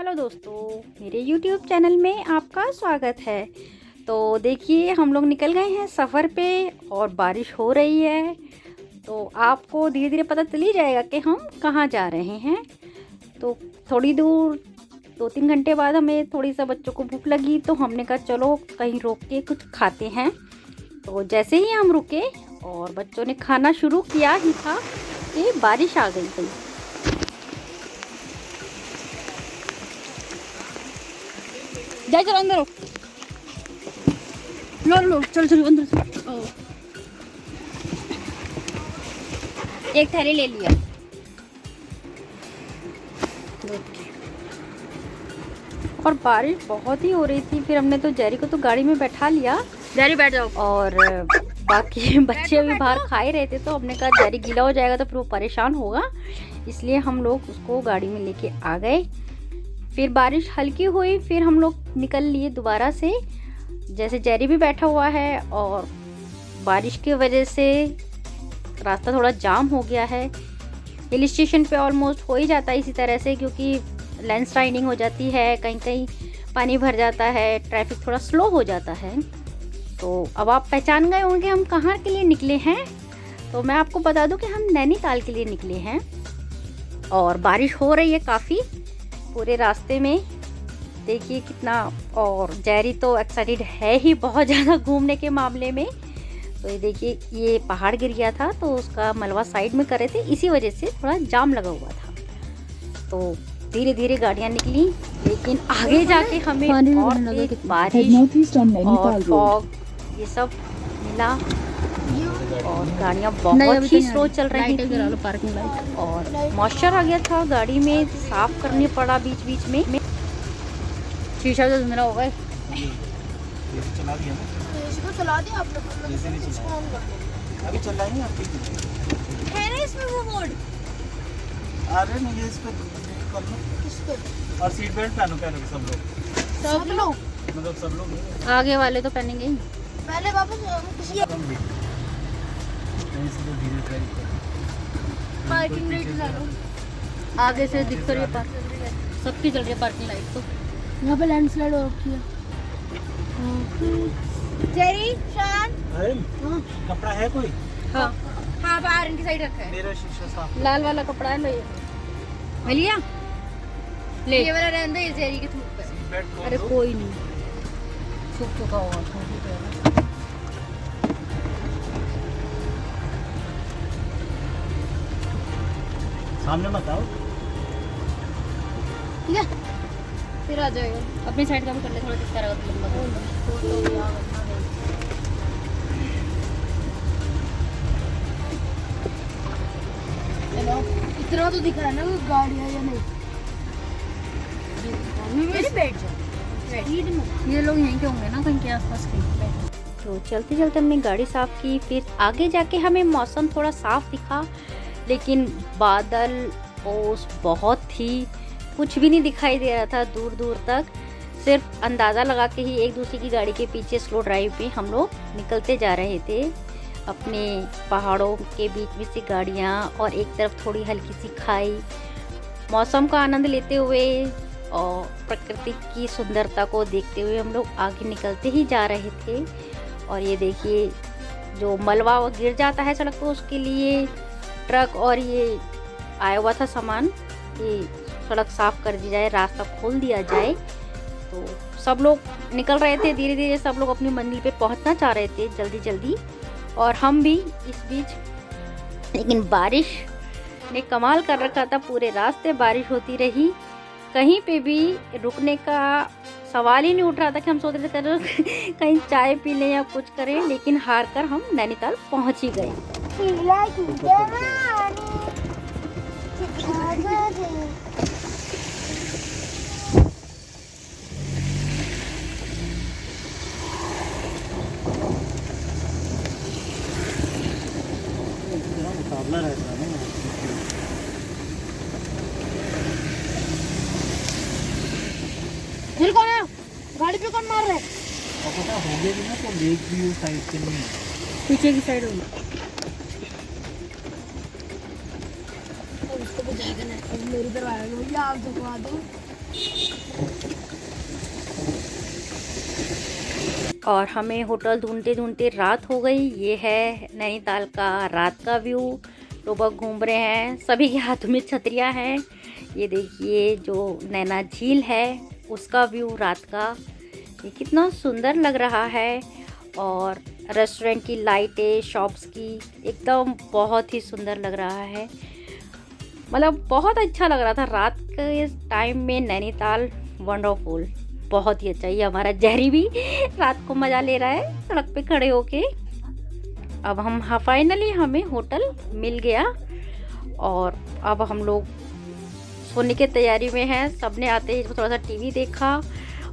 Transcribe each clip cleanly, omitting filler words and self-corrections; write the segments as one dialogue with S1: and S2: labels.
S1: Hello दोस्तों, मेरे YouTube channel में आपका स्वागत है। तो देखिए, हम लोग निकल गए हैं सफ़र पे और बारिश हो रही है। तो आपको धीरे धीरे पता चल ही जाएगा कि हम कहाँ जा रहे हैं। तो थोड़ी दूर 2-3 घंटे बाद हमें थोड़ी सा बच्चों को भूख लगी, तो हमने कहा चलो कहीं रोक के कुछ खाते हैं। तो जैसे ही हम रुके और बच्चों ने खाना शुरू किया ही था कि बारिश आ गई थी। जा चलो अंदर लो लो चलो चलो अंदर चलो। एक थैली ले लिया। और बारिश बहुत ही हो रही थी। फिर हमने तो जेरी को तो गाड़ी में बैठा लिया। जेरी बैठ जाओ। और बाकी बच्चे भी बाहर खा ही रहे थे, तो हमने कहा जेरी गीला हो जाएगा तो फिर वो परेशान होगा, इसलिए हम लोग उसको गाड़ी में लेके आ गए। फिर बारिश हल्की हुई, फिर हम लोग निकल लिए दोबारा से। जैसे जेरी भी बैठा हुआ है और बारिश की वजह से रास्ता थोड़ा जाम हो गया है। हिल स्टेशन पे ऑलमोस्ट हो ही जाता है इसी तरह से, क्योंकि लैंडस्लाइडिंग हो जाती है, कहीं कहीं पानी भर जाता है, ट्रैफिक थोड़ा स्लो हो जाता है। तो अब आप पहचान गए होंगे हम कहाँ के लिए निकले हैं। तो मैं आपको बता दूं कि हम नैनीताल के लिए निकले हैं और बारिश हो रही है काफ़ी पूरे रास्ते में। देखिए कितना, और जेरी तो एक्साइटेड है ही बहुत ज़्यादा घूमने के मामले में। तो ये देखिए, ये पहाड़ गिर गया था तो उसका मलबा साइड में कर रहे थे, इसी वजह से थोड़ा जाम लगा हुआ था। तो धीरे धीरे गाड़ियाँ निकली, लेकिन आगे जाके हमें और तेज बारिश और फॉग ये सब मिला और गाड़ियाँ बहुत ही स्लो चल रही थी और मॉइस्चर आ गया था गाड़ी में, साफ करने पड़ा बीच बीच में। शीशा तो मेरा होगा।
S2: चला दिया ना, इसको चला दिया आप लोग। इसको ऑन कर दो, अभी चल रही है आपकी है ना इसमें वो मोड। अरे नहीं, ये इस पे कर लो, इस पे। और सीट बेल्ट पहनो सब लोग मतलब सब लोग।
S1: आगे वाले तो पहनेंगे ही।
S2: पहले वापस किसी धीरे ड्राइव कर। पार्किंग लाइट लगा लो,
S1: आगे से दिख रही है, सबकी चल रही है पार्किंग लाइट। तो
S2: यहाँ पे लैंडस्लाइड हो रखी है। जेरी शान, कपड़ा है कोई?
S1: हाँ हाँ, बाहर इनकी साइड रखा है।
S2: मेरा शीशा साफ,
S1: लाल वाला कपड़ा है, लो ये मिलिया ले। ये वाला रहने दो, ये जेरी के थूक पे। अरे कोई नहीं, सूख चुका होगा।
S2: सामने मत आओ,
S1: ठीक है फिर आ जाएगा। अपनी साइड का भी कर ले, थोड़ा दिखता रहेगा लंबा।
S2: इतना तो दिख रहा है ना वो गाड़ी है या नहीं। बैठ जाओ,
S1: ये लोग यहीं के होंगे ना, कहीं के आसपास कहीं। तो चलते चलते हमने गाड़ी साफ़ की। फिर आगे जाके हमें मौसम थोड़ा साफ दिखा, लेकिन बादल ओस बहुत थी, कुछ भी नहीं दिखाई दे रहा था दूर दूर तक। सिर्फ अंदाज़ा लगा के ही एक दूसरे की गाड़ी के पीछे स्लो ड्राइव पे हम लोग निकलते जा रहे थे। अपने पहाड़ों के बीच में से गाड़ियाँ और एक तरफ थोड़ी हल्की सी खाई, मौसम का आनंद लेते हुए और प्रकृति की सुंदरता को देखते हुए हम लोग आगे निकलते ही जा रहे थे। और ये देखिए, जो मलबा वो गिर जाता है सड़क पर, उसके लिए ट्रक और ये आया हुआ था सामान कि सड़क साफ कर दी जाए, रास्ता खोल दिया जाए। तो सब लोग निकल रहे थे धीरे धीरे, सब लोग अपनी मंजिल पे पहुंचना चाह रहे थे जल्दी जल्दी, और हम भी इस बीच। लेकिन बारिश ने कमाल कर रखा था, पूरे रास्ते बारिश होती रही, कहीं पे भी रुकने का सवाल ही नहीं उठ रहा था कि हम सोच रहे थे कहीं चाय पी लें या कुछ करें। लेकिन हार कर हम नैनीताल पहुंच ही गए।
S2: मुकाबला रहता है ना। गाड़ी पे कौन मार रहा है? और पता हो गया भी ना, तो लेक भी उस साइड के नहीं है,
S1: पीछे की साइड होगी।
S2: उसको बुझाएगा ना, मेरी तरफ आएगा, आप झुकवा दो।
S1: और हमें होटल ढूंढते ढूंढते रात हो गई। ये है नैनीताल का रात का व्यू। लोग घूम रहे हैं, सभी के हाथों में छतरियाँ हैं। ये देखिए जो नैना झील है उसका व्यू रात का, ये कितना सुंदर लग रहा है। और रेस्टोरेंट की लाइटें, शॉप्स की एकदम बहुत ही सुंदर लग रहा है। मतलब बहुत अच्छा लग रहा था रात के इस टाइम में नैनीताल। वंडरफुल, बहुत ही अच्छा। ये हमारा जहरी भी रात को मज़ा ले रहा है सड़क पे खड़े होके। अब हम फाइनली हमें होटल मिल गया और अब हम लोग सोने की तैयारी में हैं। सबने आते ही थोड़ा सा टीवी देखा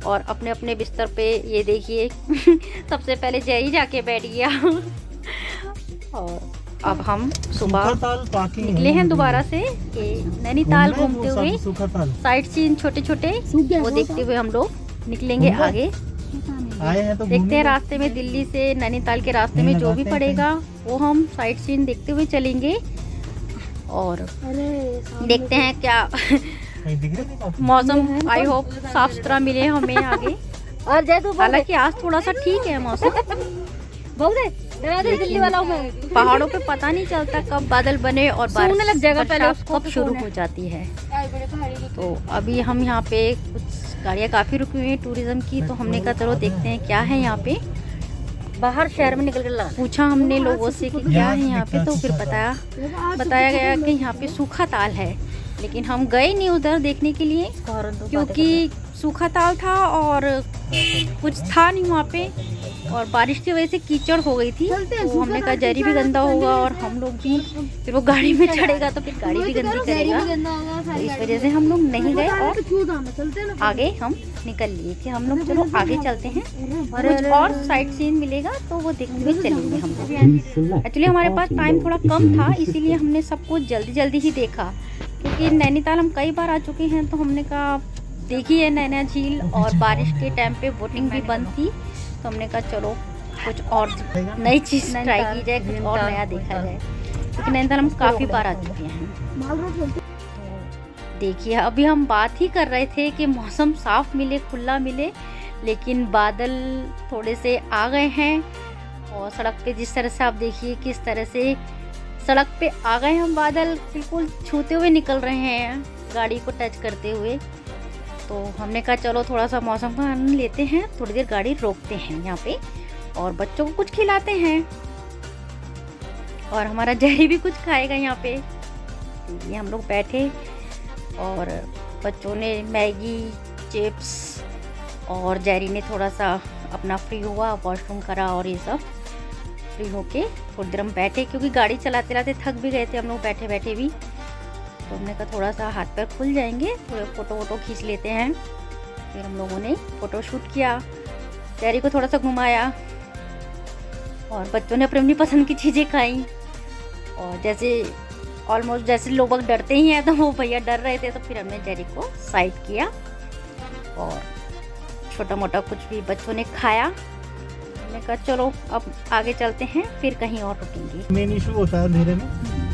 S1: और अपने अपने बिस्तर पे, ये देखिए सबसे पहले जहरी जाके बैठ गया। और अब हम सुबह निकले हैं दोबारा से नैनीताल घूमते हुए। साइट सीन छोटे छोटे वो देखते हुए हम लोग निकलेंगे आगे। तो देखते हैं रास्ते में दिल्ली से नैनीताल के रास्ते में जो भी पड़ेगा वो हम साइट सीन देखते हुए चलेंगे। और देखते हैं क्या मौसम, आई होप साफ सुथरा मिले हमें आगे। और हालांकि आज थोड़ा सा ठीक है मौसम। दिल्ली वाला पहाड़ों पे पता नहीं चलता कब बादल बने और बारिश लग जाएगा, पहले कब शुरू हो जाती है। तो अभी हम यहाँ पे कुछ गाड़ियाँ काफ़ी रुकी हुई हैं टूरिज्म की, तो हमने कहा चलो देखते हैं क्या है यहाँ पे। बाहर शहर में निकल कर पूछा हमने लोगों से कि क्या है यहाँ पे, तो फिर बताया गया कि यहाँ पे सूखा ताल है। लेकिन हम गए नहीं उधर देखने के लिए क्योंकि सूखा ताल था और कुछ था नहीं वहाँ पे, और बारिश की वजह से कीचड़ हो गई थी। तो हमने कहा जरी भी गंदा होगा और हम लोग भी, फिर वो गाड़ी में चढ़ेगा तो फिर गाड़ी भी गंदी करेगा। तो इस वजह से हम लोग नहीं गए और आगे हम निकल लिए कि हम लोग चलो आगे चलते हैं, कुछ और साइट सीन मिलेगा तो वो देखते हुए चलेंगे हम लोग। एक्चुअली हमारे पास टाइम थोड़ा कम था, इसीलिए हमने सब कुछ जल्दी जल्दी ही देखा। क्योंकि नैनीताल हम कई बार आ चुके हैं, तो हमने कहा देखी है नैना झील, और बारिश के टाइम पे बोटिंग भी बंद थी, तो हमने कहा चलो कुछ और नई चीज़ ट्राई की जाए, कुछ और नया देखा जाए। क्योंकि नैनीताल हम काफ़ी बार आ चुके हैं। देखिए अभी हम बात ही कर रहे थे कि मौसम साफ मिले, खुला मिले, लेकिन बादल थोड़े से आ गए हैं। और सड़क पे जिस तरह से आप देखिए किस तरह से सड़क पे आ गए हम बादल, बिल्कुल छूते हुए निकल रहे हैं, गाड़ी को टच करते हुए। तो हमने कहा चलो थोड़ा सा मौसम का आनंद लेते हैं, थोड़ी देर गाड़ी रोकते हैं यहाँ पे और बच्चों को कुछ खिलाते हैं, और हमारा जहरी भी कुछ खाएगा यहाँ पे। ये हम लोग बैठे और बच्चों ने मैगी, चिप्स, और जहरी ने थोड़ा सा अपना फ्री हुआ, वॉशरूम करा और ये सब फ्री होके थोड़ी देर हम बैठे, क्योंकि गाड़ी चलाते चलाते थक भी गए थे हम लोग बैठे बैठे भी। तो हमने कहा थोड़ा सा हाथ पैर खुल जाएंगे, थोड़े फ़ोटो वोटो खींच लेते हैं। फिर हम लोगों ने फ़ोटो शूट किया, जहरी को थोड़ा सा घुमाया, और बच्चों ने अपनी अपनी पसंद की चीज़ें खाई। और जैसे ऑलमोस्ट जैसे लोग डरते ही हैं, तो वो भैया डर रहे थे, तो फिर हमने जहरी को साइड किया और छोटा मोटा कुछ भी बच्चों ने खाया। हमने कहा चलो अब आगे चलते हैं, फिर कहीं और रुकेंगे।
S2: मेन इशू होता है अंधेरे में।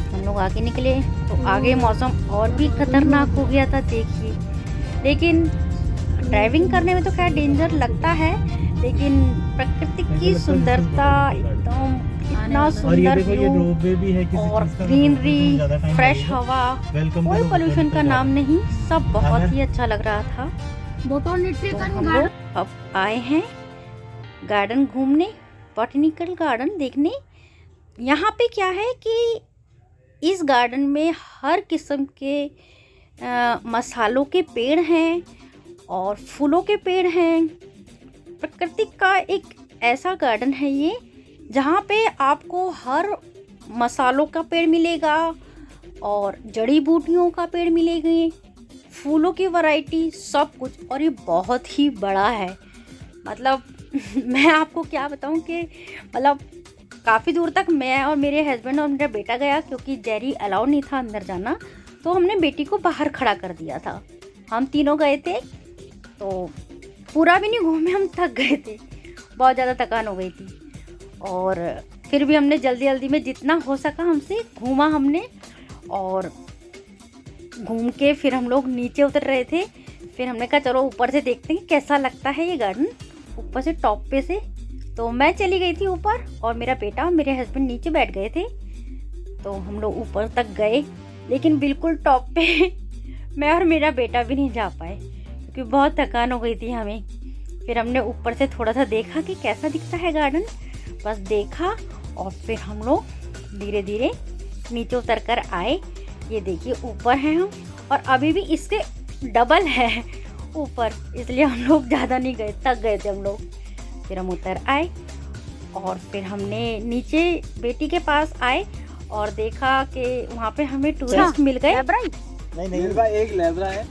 S1: हम लोग आगे निकले तो आगे मौसम और भी खतरनाक हो गया था, देखिए। लेकिन ड्राइविंग करने में तो खैर डेंजर लगता है, लेकिन प्रकृति की सुंदरता एकदम, इतना सुंदर व्यू और ग्रीनरी, फ्रेश हवा, कोई पोल्यूशन का नाम नहीं, सब बहुत ही अच्छा लग रहा था। तो हम लोग अब आए हैं गार्डन घूमने, बॉटनिकल गार्डन देखने। यहाँ पे क्या है कि इस गार्डन में हर किस्म के मसालों के पेड़ हैं और फूलों के पेड़ हैं। प्रकृति का एक ऐसा गार्डन है ये, जहाँ पे आपको हर मसालों का पेड़ मिलेगा और जड़ी बूटियों का पेड़ मिलेगी, फूलों की वैरायटी, सब कुछ। और ये बहुत ही बड़ा है, मतलब मैं आपको क्या बताऊं कि मतलब काफ़ी दूर तक मैं और मेरे हस्बैंड और मेरा बेटा गया, क्योंकि जहरी अलाउ नहीं था अंदर जाना, तो हमने बेटी को बाहर खड़ा कर दिया था। हम तीनों गए थे, तो पूरा भी नहीं घूमे, हम थक गए थे, बहुत ज़्यादा थकान हो गई थी। और फिर भी हमने जल्दी जल्दी में जितना हो सका हमसे घूमा हमने, और घूम के फिर हम लोग नीचे उतर रहे थे। फिर हमने कहा चलो ऊपर से देखते हैं कैसा लगता है ये गार्डन, ऊपर से टॉप पे से तो मैं चली गई थी ऊपर और मेरा बेटा और मेरे हस्बैंड नीचे बैठ गए थे। तो हम लोग ऊपर तक गए, लेकिन बिल्कुल टॉप पे मैं और मेरा बेटा भी नहीं जा पाए क्योंकि बहुत थकान हो गई थी हमें। फिर हमने ऊपर से थोड़ा सा देखा कि कैसा दिखता है गार्डन, बस देखा और फिर हम लोग धीरे धीरे नीचे उतर कर आए। ये देखिए ऊपर हैं हम, और अभी भी इसके डबल है ऊपर, इसलिए हम लोग ज़्यादा नहीं गए, थक गए थे हम लोग। फिर हम उतर आए और फिर हमने नीचे बेटी के पास आए और देखा कि वहाँ पे हमें टूरिस्ट मिल गए।
S2: नहीं एक लैब्रा है,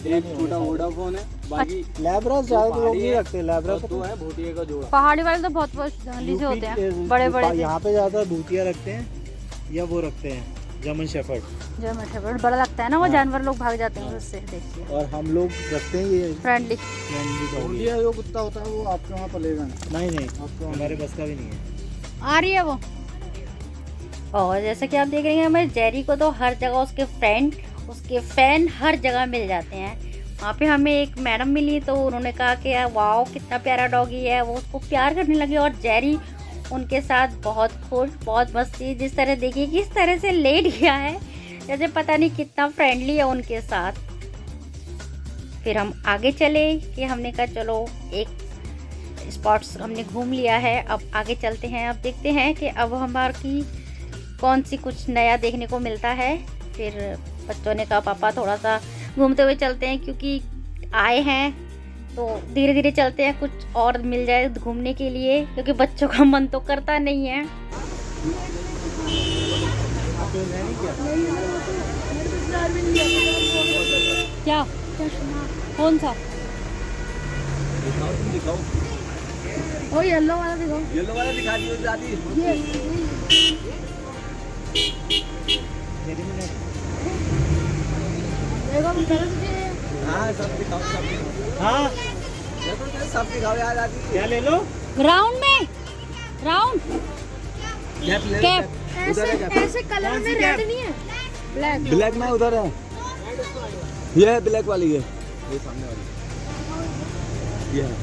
S2: एक छोटा वोडाफोन है, बाकी लैब्रा ज्यादा लोग नहीं रखते। लैब्रा तो है भूतिया का जोड़ा।
S1: पहाड़ी वाले तो बहुत जंगली से होते हैं, बड़े बड़े।
S2: यहाँ पे ज्यादा भूतिया रखते हैं या वो रखते हैं जर्मन शेफर्ड।
S1: जर्मन शेफर्ड बड़ा लगता है ना, वो जानवर लोग भाग जाते हैं उससे, देखिए।
S2: और हम लोग रखते हैं ये
S1: फ्रेंडली
S2: भूतिया जो कुत्ता होता है वो आपके वहाँ पलेगा नहीं आपको, हमारे बस का भी नहीं है।
S1: आ रही है वो। और जैसा कि आप देख रहे हैं, हमारे जेरी को तो हर जगह उसके फ्रेंड, उसके फैन हर जगह मिल जाते हैं। वहाँ पे हमें एक मैडम मिली तो उन्होंने कहा कि वाओ कितना प्यारा डॉगी है, वो उसको प्यार करने लगी और जेरी उनके साथ बहुत खुश, बहुत मस्ती। जिस तरह देखिए किस तरह से लेट गया है, जैसे पता नहीं कितना फ्रेंडली है उनके साथ। फिर हम आगे चले कि हमने कहा चलो एक स्पॉट्स हमने घूम लिया है, अब आगे चलते हैं। अब देखते हैं कि अब हमारी कौन सी कुछ नया देखने को मिलता है। फिर बच्चों ने कहा पापा थोड़ा सा घूमते हुए चलते हैं, क्योंकि आए हैं तो धीरे धीरे चलते हैं, कुछ और मिल जाए घूमने के लिए, क्योंकि बच्चों का मन तो करता नहीं है। क्या कौन सा?
S2: दिखाओ
S1: ओ येलो वाला दिखाओ।
S2: येलो वाला दिखा दियो दादी। हाँ सब दिखाओ, सब दिखाओ। हाँ सब दिखाओ यार दादी। क्या ले लो?
S1: ग्राउंड में राउंड कैप।
S3: ऐसे कलर में रेड नहीं है, ब्लैक।
S2: ब्लैक में उधर है, ये है ब्लैक वाली है, ये सामने वाली ये है।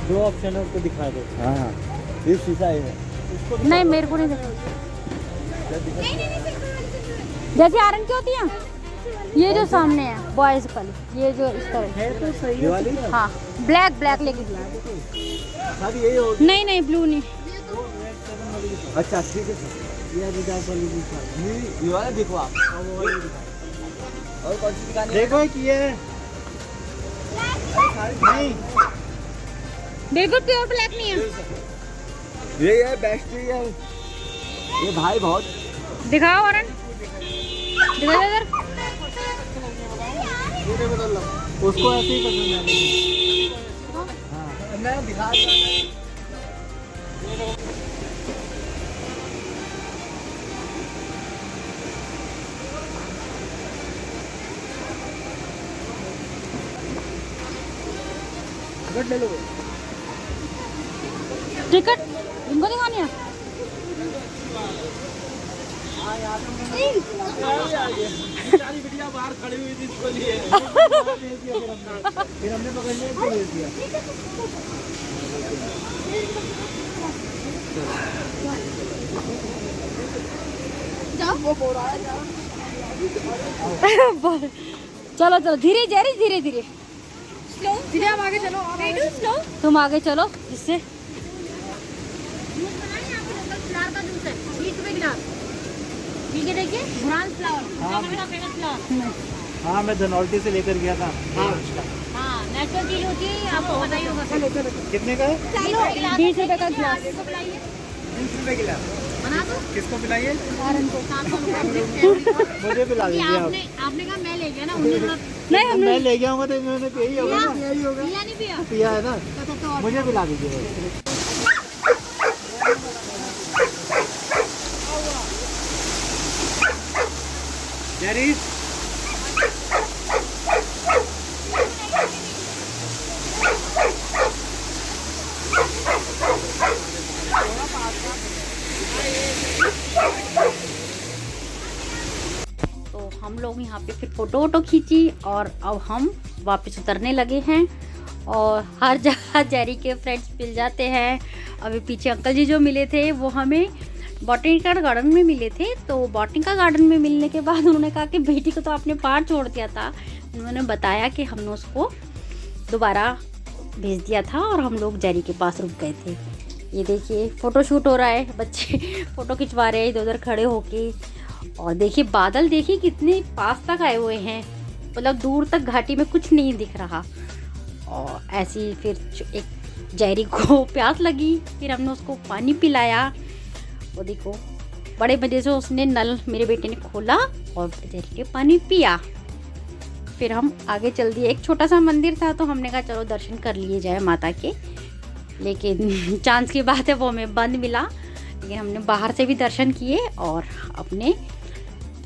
S2: दो ऑप्शन है, उसको दिखा दो। हाँ ये शीशा है।
S1: नहीं मेरे को नहीं दिखा। जैसे आयरन की होती है ये जो सामने है बॉयज वाली, ये जो इस तरह
S2: है तो सही है वाली।
S1: हाँ ब्लैक लेके
S2: सारी यही होगी।
S1: नहीं ब्लू नहीं।
S2: अच्छा ठीक है, ये रिजर्व वाली दिखा, ये वाला देखो आप। और कौन सी दिखानी? देखो कि ये नहीं
S1: बिल्कुल प्योर ब्लैक नहीं है।
S2: ये है बेस्ट है ये भाई, बहुत
S1: दिखाओ आयरन, दिखाओ इधर।
S2: उसको ऐसे ही पसंद है। हाँ मैं दिखा टिकट ले लो।
S1: टिकट इनको दिखानी है।
S2: बिटिया बाहर खड़ी हुई थी इसको लिए। फिर हमने पकड़ लिया, इसको ले दिया।
S1: चलो धीरे धीरे
S3: धीरे आप आगे चलो, स्लो।
S1: तुम आगे चलो जिससे।
S3: फ्लावर का जूस है, 20 रुपए गिलास। ठीक है, देखिए ब्राउन फ्लावर, मेरा फेमस फ्लावर।
S2: हाँ मैं धनौल्टी से लेकर गया था।
S3: हाँ नेचुरल चीज होती है, आपको पता ही होगा। चलो
S2: कितने का है?
S1: 20 रुपए का गिलास।
S2: 20 रुपए गिलास।
S3: बना दो।
S2: किसको पिलाइए?
S3: 700
S2: मुझे पिला दीजिए आप।
S3: आपने कहा मैं ले गया ना, उन्हें
S1: नहीं
S2: मैं ले गया हूँ तो इन्होंने पिया ही होगा ना।
S3: पिया नहीं पिया।
S2: पिया है ना, मुझे पिला दीजिए। जेरी
S1: तो हम लोग यहाँ पे फिर फोटो वोटो खींची और अब हम वापस उतरने लगे हैं। और हर जगह जेरी के फ्रेंड्स मिल जाते हैं। अभी पीछे अंकल जी जो मिले थे वो हमें बॉटनिकल गार्डन में मिले थे। तो बॉटनिकल गार्डन में मिलने के बाद उन्होंने कहा कि बेटी को तो आपने बाहर छोड़ दिया था। उन्होंने बताया कि हमने उसको दोबारा भेज दिया था और हम लोग जेरी के पास रुक गए थे। ये देखिए फ़ोटो शूट हो रहा है, बच्चे फ़ोटो खिंचवा रहे हैं इधर उधर खड़े होके। और देखिए बादल देखिए कितने पास तक आए हुए हैं, मतलब दूर तक घाटी में कुछ नहीं दिख रहा। और ऐसी फिर एक जेरी को प्यास लगी, फिर हमने उसको पानी पिलाया। वो देखो बड़े मज़े से उसने नल मेरे बेटे ने खोला और जेरी के पानी पिया। फिर हम आगे चल दिए। एक छोटा सा मंदिर था तो हमने कहा चलो दर्शन कर लिए जाए माता के, लेकिन चांस की बात है वो हमें बंद मिला। लेकिन हमने बाहर से भी दर्शन किए और अपने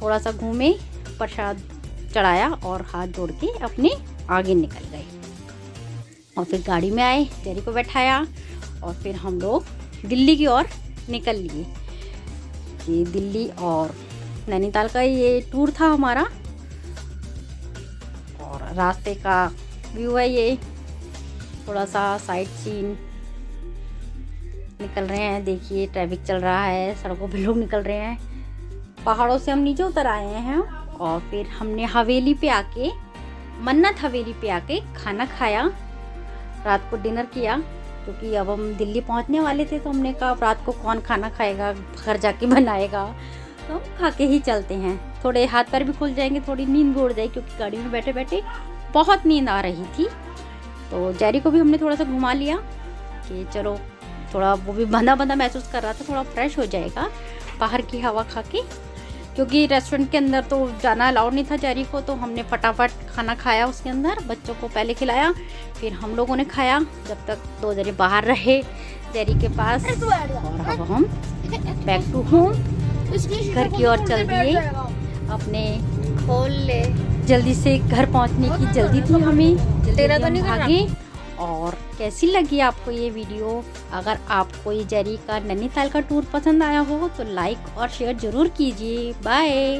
S1: थोड़ा सा घूमे, प्रसाद चढ़ाया और हाथ जोड़ के अपने आगे निकल गए। और फिर गाड़ी में आए, जेरी को बैठाया और फिर हम लोग दिल्ली की ओर निकल लिए। ये दिल्ली और नैनीताल का ये टूर था हमारा। और रास्ते का व्यू है ये, थोड़ा सा साइट सीन। निकल रहे हैं, देखिए ट्रैफिक चल रहा है, सड़कों पे लोग निकल रहे हैं। पहाड़ों से हम नीचे उतर आए हैं और फिर हमने हवेली पे आके, मन्नत हवेली पे आके खाना खाया। रात को डिनर किया क्योंकि अब हम दिल्ली पहुंचने वाले थे। तो हमने कहा अब रात को कौन खाना खाएगा, घर जाके बनाएगा, तो हम खा के ही चलते हैं। थोड़े हाथ पैर भी खुल जाएंगे, थोड़ी नींद भी उड़ जाएगी क्योंकि गाड़ी में बैठे बैठे बहुत नींद आ रही थी। तो जेरी को भी हमने थोड़ा सा घुमा लिया कि चलो, थोड़ा वो भी बंधा बंधा महसूस कर रहा था, थोड़ा फ्रेश हो जाएगा बाहर की हवा खा के। क्योंकि रेस्टोरेंट के अंदर तो जाना अलाउड नहीं था जेरी को, तो हमने फटाफट खाना खाया उसके अंदर। बच्चों को पहले खिलाया, फिर हम लोगों ने खाया, जब तक 2 जने बाहर रहे जेरी के पास। और अब हम बैक टू होम घर की ओर चल दिए। अपने खोल ले, जल्दी से घर पहुंचने की जल्दी थी हमें, तेरा तो नहीं भागे। और कैसी लगी आपको ये वीडियो? अगर आपको ये जेरी का नैनीताल का टूर पसंद आया हो तो लाइक और शेयर ज़रूर कीजिए। बाय।